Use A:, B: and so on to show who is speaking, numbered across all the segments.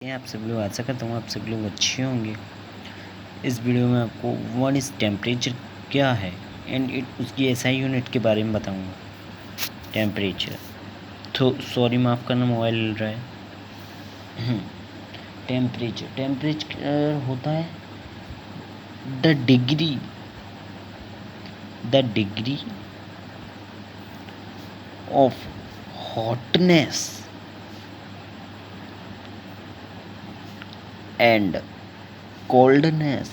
A: आप सब लोग आशा करता हूँ आप सब लोग अच्छे होंगे। इस वीडियो में आपको व्हाट इज़ टेम्परेचर क्या है एंड इट उसकी एसआई यूनिट के बारे में बताऊँगा। टेम्परेचर तो सॉरी माफ़ करना, मोबाइल हिल रहा है। टेम्परेचर होता है the degree of hotness and coldness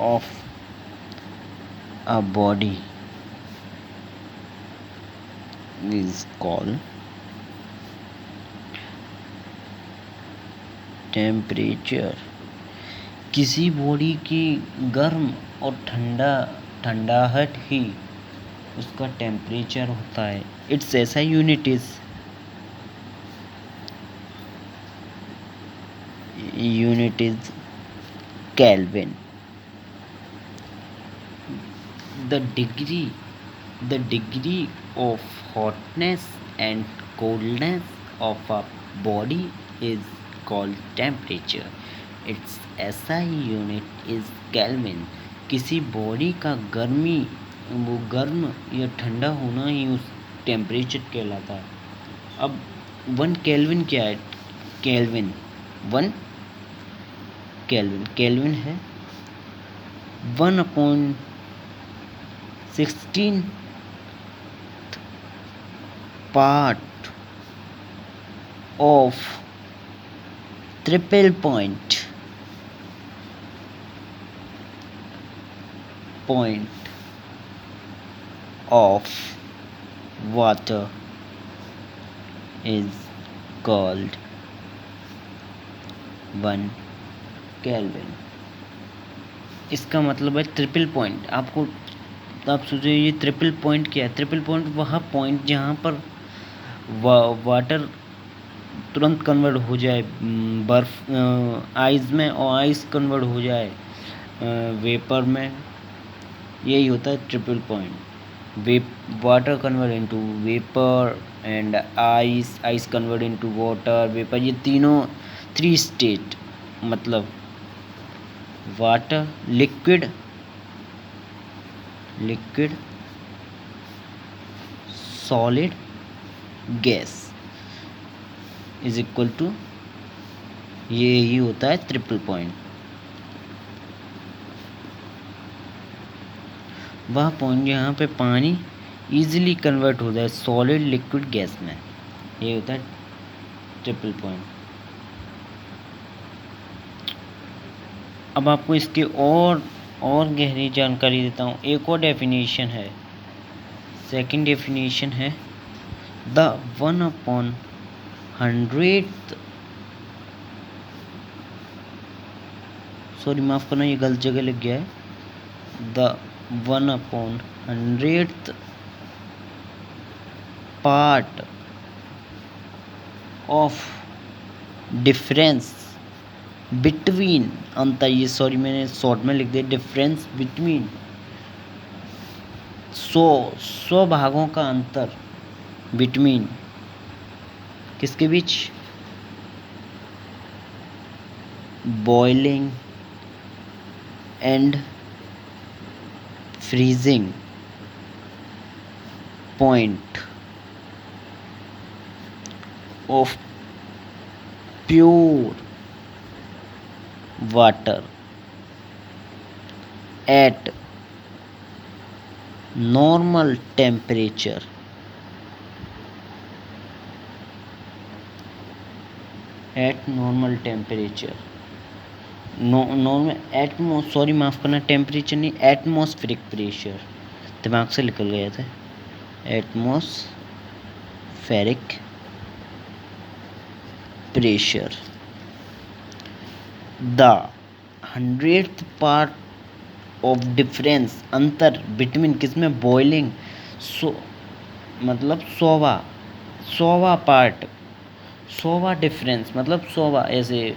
A: of a body is called temperature। किसी बॉडी की गर्म और ठंडाहट ही उसका टेम्परेचर होता है। इट्स ऐसा unit is kelvin. The degree of hotness and coldness of a body is called temperature. It's ऐसा unit is kelvin. किसी बॉडी का गर्म या ठंडा होना ही उस टेम्परेचर कहलाता है। अब 1 केल्विन क्या है? केल्विन 1 केल्विन है 1/16 part of triple point of water is called 1 kelvin. इसका मतलब है ट्रिपल पॉइंट। आप सोचिए ये ट्रिपल पॉइंट क्या है? ट्रिपल पॉइंट वह पॉइंट जहाँ पर वाटर तुरंत कन्वर्ट हो जाए बर्फ आइस में, और आइस कन्वर्ट हो जाए वेपर में। यही होता है triple point. Water convert into vapour and ice convert into water vapour. ये तीनों 3 स्टेट, मतलब water liquid solid gas is equal to, ये ही होता है ट्रिपल पॉइंट। वह पॉइंट जहाँ पे पानी इजीली कन्वर्ट हो जाए सॉलिड लिक्विड गैस में, ये होता है ट्रिपल पॉइंट। अब आपको इसके और गहरी जानकारी देता हूँ। एक और डेफिनेशन है, सेकंड डेफिनेशन है द 1/100th, सॉरी माफ़ करना ये गलत जगह लग गया है। The 1/100th part of difference between, अंतर, ये सॉरी मैंने शॉर्ट में लिख दिया, डिफरेंस बिटवीन 100 भागों का अंतर बिटवीन किसके बीच? Boiling and freezing point of pure water at normal temperature normal sorry माफ़ करना, टेम्परेचर नहीं, एटमॉस्फेरिक प्रेशर, दिमाग से निकल गया था। Atmospheric pressure the 100th part of difference, अंतर बिटवीन किसमें? बॉइलिंग, मतलब 100वां पार्ट, 100वां डिफरेंस, मतलब 100वां, ऐसे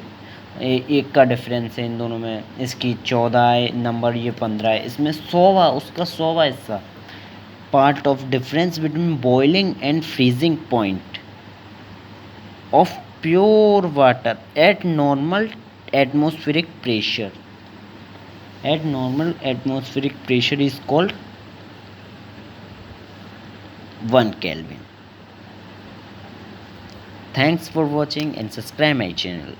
A: एक का डिफरेंस है इन दोनों में, इसकी 14 है नंबर, ये 15 है, इसमें 100वां, उसका 100वां हिस्सा, part of difference between boiling and freezing point of pure water at normal atmospheric pressure. At normal atmospheric pressure is called 1 Kelvin. Thanks for watching and subscribe my channel.